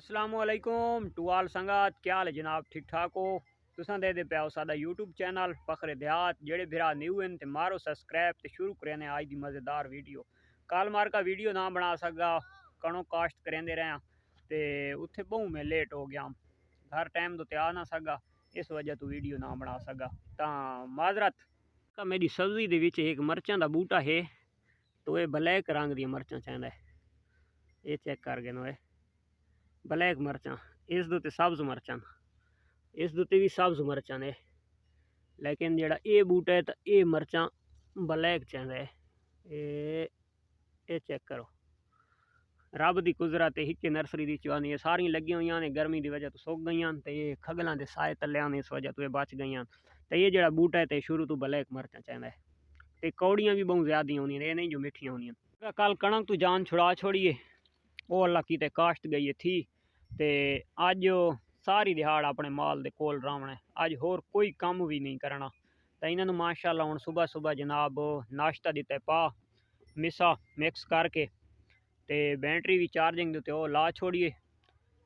अस्सलामुअलैकुम टू आल संगत, क्या हाल है जनाब? ठीक ठाक हो? तुसां दे पे सादा यूट्यूब चैनल फखरे देहात। जेड़े भरा न्यू हैं ते मारो सब्सक्राइब ते शुरू करें आज की मज़ेदार वीडियो। कल मार का वीडियो ना बना सका, कणों काश्त करेंदे रहे ते उत्थे बहु मैं लेट हो गया, हर टाइम तो आ ना सका, इस वजह तो वीडियो ना बना सका ता माजरत का। मेरी सब्जी दे विच एक मरचां दा बूटा है, तो ये ब्लैक रंग दी मरचां चाहता है। ये चेक कर गए नो, ब्लैक मरचां, इस दे सब्ज मरचां, इस दे भी सब्ज मरचां ने, लेकिन जेड़ा ये बूटा है तो ये मरचां ब्लैक चाहता है। ये चेक करो, रब की कुदरत है। हिक्के नर्सरी की चवानी है, सारियां लगी हुई ने, गर्मी की वजह तो सुक गई, तो ये खगलों के साए तले आने इस वजह तो ये बच गई। तो ये जो बूटा है तो शुरू तो ब्लैक मरचां चाहता है। तो कौड़ियाँ भी बहुत ज्यादा होंगी, ये नहीं जो मिठियाँ होंगी। कल कणक तो जान छुड़ा छोड़िए, वो अल्लाह की काश्त गई थी, ते अज सारी दिहाड़ अपने माल दे कोल रहना, अज होर कोई काम भी नहीं करना। तो इन्होंने माशाअल्लाह हुण सुबह सुबह जनाब नाश्ता दिता, पा मिसा मिक्स करके, ते बैटरी भी चार्जिंग देते वो ला छोड़िए।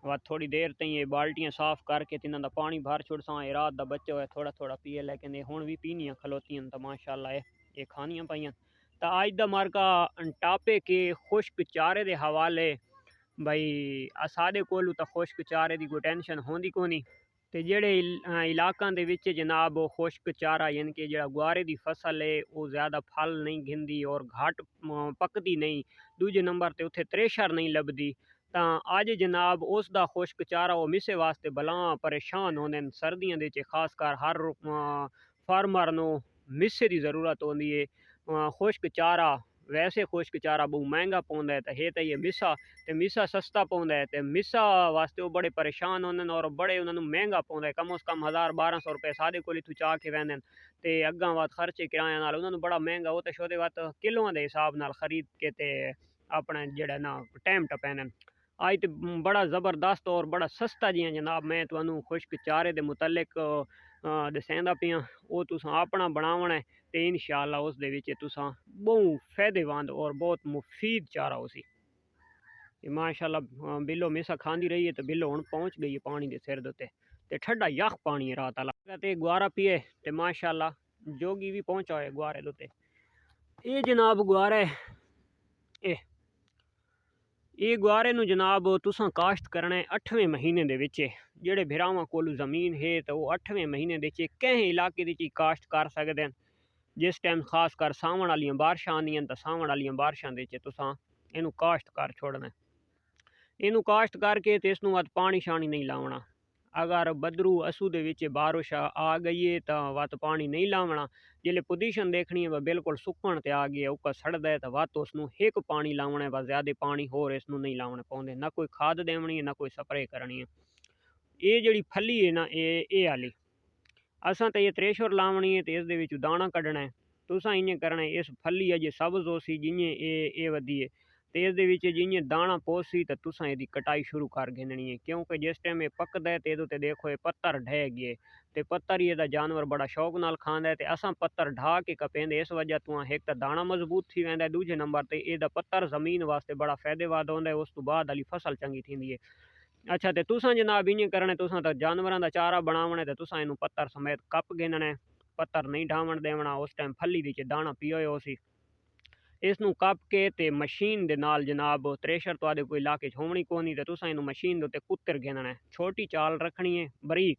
वह थोड़ी देर तई ये बाल्टियाँ साफ करके तिन्हां दा पानी भर छुड़सा। ये रात का बच्चा हुआ थोड़ा थोड़ा पिए, लेकिन ये हुण भी पीनियाँ खलोतियां, तो माशाअल्लाह ये खानियाँ पाइयां। तो अज दा मार्का टापे के खुश्क चारे के हवाले भाई, साढ़े कोलू तो खुश्क चारे की कोई टेंशन होंदी कोनी। ते जेड़े इलाकों के विच जनाब खुश्क चारा यानी कि जो गुआरे की फसल है वो ज़्यादा फल नहीं घिंदी और घट पकती नहीं। दूजे नंबर ते उत्थे त्रेशर नहीं लभदी। तो अज जनाब उसका खुश्क चारा वो मिसे वास्ते बला परेशान होंदे। सर्दियों के खासकर हर फार्मर को मिसे की जरूरत होंदी है। खुश्क चारा वैसे खुश्क चारा बहुत महंगा पौंदा है, तो है तो ये मिसा, तो मिसा सस्ता पौंदा है, तो मिसा वास्ते वो बड़े परेशान होंदे और बड़े उन्होंने महंगा पौंदा है। कम उस कम 1000-1200 रुपये सादे कोल इत्थों चा के वैंदे, तो अग्गां वात खर्चे किराया नाल उन्होंने बड़ा महंगा। वो तो शोदे वात किलोआं के हिसाब नाल खरीद के ते अपने जेड़ा ना टाइम टपैंदे। अज तो बड़ा ज़बरदस्त और बड़ा सस्ता जियां जनाब मैं तुहानू खुश्क चारे के मुतलिक दसैंदा पियां, वो तुसां अपना बनावना है, तो इंशाअल्लाह उस दे विच तुसां बहुत फायदेमंद और बहुत मुफीद चारा उसी। माशाअल्लाह बिल्लो मिसा खांदी रही है, तो बिल्लो हुण पहुँच गई है पानी के सिर दे, ते ठंडा यख पानी है रात आला, ते गुआरा पिए ते माशाअल्लाह जोगी भी पहुँचा है गुआरे दे। ये जनाब गुआरा है, ये गुआरे नू जनाब तुसां काश्त करना है 8वें महीने दे विच। जेड़े भिरावां कोल जमीन है तो वो 8वें महीने दे कहीं इलाके दी काश्त कर सकते हैं। जिस टाइम खास कर सावण वालियां बारिशां आंदियां तो सावण वालियां बारिशां दे तुसां इनू काश्त कर छोड़ना। इनू काश्त करके तो इसनू वत पानी शानी नहीं लावना। अगर बदरू असू दे विच बारिश आ गई है तो वत पानी नहीं लावना। जिले पोजीशन देखनी है वह बिल्कुल सुकण ते आ गया, उका सड़दा है, तो वत उसनू एक पानी लावना है, बस ज़्यादा पानी होर इसनू नहीं लावने पौंदे। ना कोई खाद देवनी है, ना कोई स्प्रे करनी है। ये जड़ी फली है ना, ये आली असां तो ये त्रेशर लावनी है, तो इस दे विच दाना कड्ढना है। तुसां इ'यां करना है, इस फली अजे सब्ज होसी जियां ये वधी है, तो इस दे विच जियां दाना पोसी तो तुसां इसदी कटाई शुरू कर देनी है। क्योंकि जिस टाइम ये पकदा है तो ये ते देखो ये पत्तर ढह गए, तो पत्तर ही ਇਹਦਾ जानवर बड़ा शौक नाल खांदा है, तो असां पत्तर ढा के कपेंदे। इस वजह तो एक तो दाना मजबूत थी वैंदा है, दूजे नंबर ते ਇਹਦਾ पत्तर जमीन वास्ते बड़ा फायदेमंद होंदा है। उस तो बाद वाली फसल चंगी थींदी है। अच्छा, तो तुसां जनाब इ'यां करना, तुसां तो जानवरां दा चारा बनावना, तो तुसां इनू पत्तर समेत कप गिनना है, पत्तर नहीं ढावन देवना। उस टाइम फली विच दाना पियो उसी इसनू कप के ते मशीन दे नाल जनाब त्रेशर तो कोई इलाके च होनी कोनी, तो तुसां इनू मशीन दे उत्ते कुत्तर गिनना है। छोटी चाल रखनी है बरीक,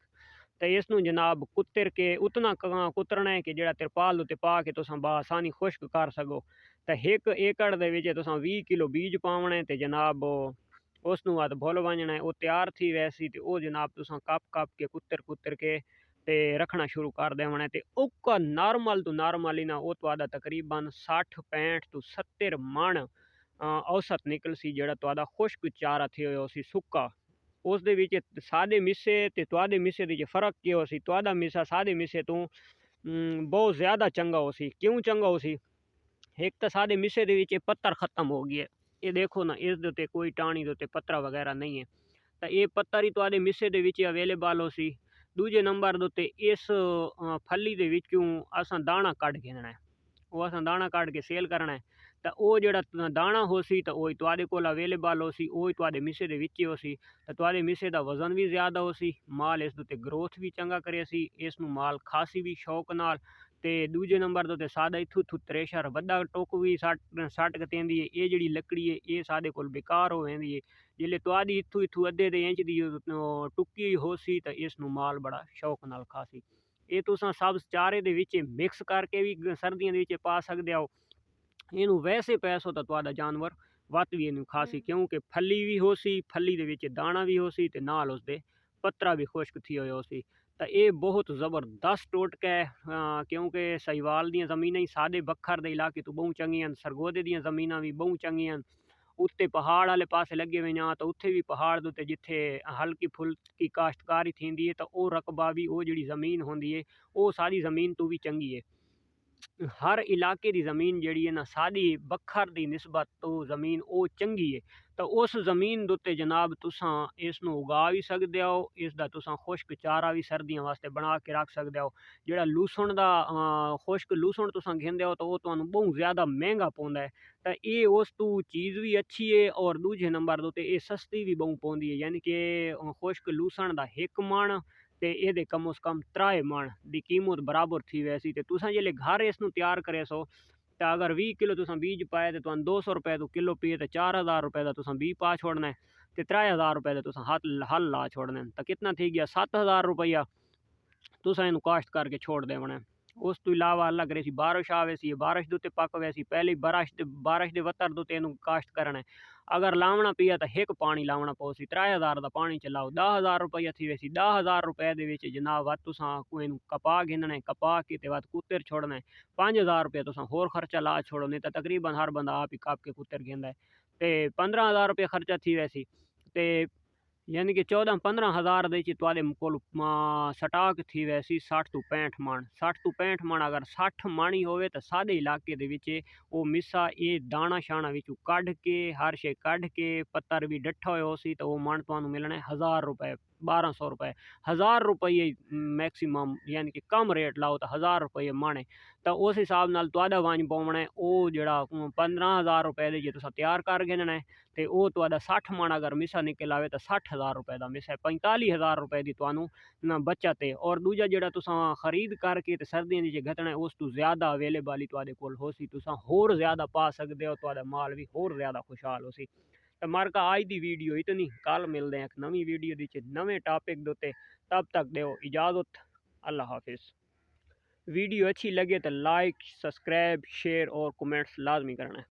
तो इसनू जनाब कुत्तर के उतना कुतरना है कि जेड़ा तिरपाल उत्ते पा के तुसां बासानी खुश्क कर सको। तो 1 एकड़ दे विच तुसां 20 किलो बीज पावना है, तो जनाब उसनू अद भुल वंजना है, वो तैयार थी वैसी, तो वो जनाब तुसां कप कप के कुत्तर कुत्तर के ते रखना शुरू कर देवना है। तो उका नॉर्मल तो नॉर्मल ही ना वो तो तकरीबन 60-65 तो 70 मन औसत निकल सी, जेड़ा तो खुश्क चारा थे सी सुक्का। उस दे विच सादे मिसे ते तुहाडे मिसे दे फर्क की हो सी? तुहाडा मिसा सादे मिसे तो बहुत ज़्यादा चंगा हो सी। क्यों चंगा हो सी? एक तो सादे मिसे दे विच पत्तर खत्म हो गए, ये देखो ना, इस दे उत्ते कोई टाणी दे उत्ते पत्तरा वगैरह नहीं है, तो ये पत्तर ही तुहाडे मिसे दे विच अवेलेबल हो सी। दूजे नंबर दे उत्ते इस फली दे विचों असां दाना कढ गिनना है, वो असां दाना कढ के सेल करना है। तो ਤਾਂ ਉਹ ਜਿਹੜਾ ਦਾਣਾ ਹੋ ਸੀ ਤਾਂ ਉਹ ਤੁਹਾਡੇ ਕੋਲ ਅਵੇਲੇਬਲ ਹੋ ਸੀ, ਉਹ ਤੁਹਾਡੇ ਮਿੱਸੇ ਦੇ ਵਿੱਚ ਹੋ ਸੀ। ਤਾਂ ਤੁਹਾਡੇ ਮਿੱਸੇ ਦਾ ਵਜ਼ਨ ਵੀ ਜ਼ਿਆਦਾ ਹੋ ਸੀ, ਮਾਲ ਇਸ ਦੇ ਉੱਤੇ ਗਰੋਥ ਵੀ ਚੰਗਾ ਕਰਿਆ ਸੀ, ਇਸ ਨੂੰ ਮਾਲ ਖਾਸੀ ਵੀ ਸ਼ੌਕ ਨਾਲ। ਤੇ ਦੂਜੇ ਨੰਬਰ ਦੇ ਉੱਤੇ ਸਾਡਾ ਇੱਥੋਂ ਥ੍ਰੈਸ਼ਰ ਵੱਡਾ ਟੁੱਕ ਵੀ ਸੱਟ ਕਤੇਂਦੀ ਹੈ। ਇਹ ਜਿਹੜੀ ਲੱਕੜੀ ਹੈ ਇਹ ਸਾਡੇ ਕੋਲ ਬੇਕਾਰ ਹੋ ਜਾਂਦੀ ਹੈ। ਜਿਲੇ ਤੁਹਾਡੀ ਇੱਥੋਂ ਅੱਧੇ ਦੇ ਇੰਚ ਦੀ ਟੁੱਕੀ ਹੋ ਸੀ ਤਾਂ ਇਸ ਨੂੰ ਮਾਲ ਬੜਾ ਸ਼ੌਕ ਨਾਲ ਖਾ ਸੀ। ਇਹ ਤੁਸੀਂ ਸਭ ਚਾਰੇ ਦੇ ਵਿੱਚ ਮਿਕਸ ਕਰਕੇ ਵੀ ਸਰਦੀਆਂ ਦੇ ਵਿੱਚ ਪਾ ਸਕਦੇ ਹੋ। ਇਹਨੂੰ ਵੈਸੇ ਪੈਸੋ ਤਾਂ ਤੁਹਾਡਾ ਜਾਨਵਰ ਵੱਧ ਵੀ ਇਹਨੂੰ ਖਾ ਸੀ, ਕਿਉਂਕਿ ਫੱਲੀ ਵੀ ਹੋ ਸੀ, ਫੱਲੀ ਦੇ ਵਿੱਚ ਦਾਣਾ ਵੀ ਹੋ ਸੀ ਤੇ ਨਾਲ ਉਸਦੇ ਪੱਤਰਾ ਵੀ ਖੁਸ਼ਕ ਥੀ ਹੋਇਆ ਸੀ। ਤਾਂ ਇਹ ਬਹੁਤ ਜ਼ਬਰਦਸਤ ਟੋਟਕਾ ਹੈ, ਕਿਉਂਕਿ ਸਹੀਵਾਲ ਦੀਆਂ ਜ਼ਮੀਨਾਂ ਹੀ ਸਾਡੇ ਬੱਖਰ ਦੇ ਇਲਾਕੇ ਤੋਂ ਬਹੁਤ ਚੰਗੀਆਂ, ਸਰਗੋਦੇ ਦੀਆਂ ਜ਼ਮੀਨਾਂ ਵੀ ਬਹੁਤ ਚੰਗੀਆਂ। ਉੱਤੇ ਪਹਾੜ ਵਾਲੇ ਪਾਸੇ ਲੱਗੇ ਹੋਏ ਆ, ਤਾਂ ਉੱਥੇ ਵੀ ਪਹਾੜ ਦੇ ਉੱਤੇ ਜਿੱਥੇ ਹਲਕੀ ਫੁਲਕੀ ਕਾਸ਼ਤਕਾਰੀ ਥੀਂਦੀ ਹੈ ਤਾਂ ਉਹ ਰਕਬਾ ਵੀ, ਉਹ ਜਿਹੜੀ ਜ਼ਮੀਨ ਹੁੰਦੀ ਹੈ ਉਹ ਸਾਰੀ ਜ਼ਮੀਨ ਤੋਂ ਵੀ ਚੰਗੀ ਹੈ। हर इलाके की ज़मीन जी है ना साड़ी बखर की निस्बत तो ज़मीन वो चंगी है। तो उस ज़मीन के उत्ते जनाब तुसां इसनूं उगा भी सकते हो, इसका तुसां खुश्क चारा भी सर्दियों वास्ते बना के रख सकते हो। जिहड़ा लूसण का खुश्क लूसण तुसां घेंदे हो तो वो तुहानूं बहुत ज़्यादा महंगा पौंदा है। तो ये उस तू चीज़ भी अच्छी है और दूजे नंबर के उत्ते ये सस्ती भी बहुत पौंदी है। यानी कि खुश्क लूसण का एक मण ते ये कम उस कम 3 मण की कीमत बराबर थी वैसी। तो तुसां जिहले घर इसनूं तैयार करे सो तो अगर 20 किलो तुसां बीज पाए तो तुहानूं 200 रुपए तो किलो पे, तो 4000 रुपए का तुसां बीज पा छोड़ना है, तो 3000 रुपए का तुसां हल ला छोड़ना है। तो कितना थी गया 7000 रुपया तुसां इनू काश्त करके छोड़ देवना। उस तो इलावा अल्लाह करे बारिश आवे सी, बारिश के उत्ते पक वैसी, पहले बारिश के वतर के उत्ते इनू काश्त करना है। अगर लावना पिया तो एक पानी लावना पौसी, 3000 का पानी चलाओ 10000 रुपया थी वैसी। 10000 रुपए के जनाब वत तुसां इनू कपा गिनना है, कपा के वत कुत्तर छोड़ना है। 5000 रुपया तुसां होर खर्चा ला छोड़ो, नहीं तो तकरीबन हर बंदा आप ही कप के कुत्तर गिनदा है। तो 15000 रुपया खर्चा थी वैसी। तो यानी कि 14-15 हज़ार तुहाडे कोल स्टाक थी वैसी 60 तो 65 मण। 60 तो 65 मण अगर 60 मण ही होवे तो साडे इलाके दे विच वो मिस्सा ये दाना शाना विचों कढ़ के हर शे कढ़ के पत्तर भी डट्ठा होया सी तो वो मण तुहानूं मिलना है 1000 रुपए 1200 रुपए 1000 रुपये मैक्सीमम, यानी कि कम रेट लाओ तो 1000 रुपये मण है। तो उस हिसाब नाल तुहाडा वंज पौना है वो जिहड़ा 15000 रुपए दे जे तुसां तैयार कर गिनना है। तो वो तुहाडा 60 मण अगर मिस्सा निकल आवे तो 60000 रुपए का मिस्सा है, 45000 रुपए की तुहानूं ना बचत है। और दूजा जिहड़ा तुसां खरीद करके ते सर्दियों दी जे घटना है उस तो ज़्यादा अवेलेबल ही तुहाडे कोल हो सी, तुसां होर ज़्यादा पा सकदे हो, तुहाडा माल भी होर ज़्यादा खुशहाल हो सी। तो मरका अज की वीडियो इतनी, कल मिलते हैं एक नवी वीडियो दी नवे टॉपिक दे उत्ते। तब तक दो इजाज़त, अल्लाह हाफिज़। वीडियो अच्छी लगे तो लाइक सब्सक्राइब शेयर और कमेंट्स लाजमी करना है।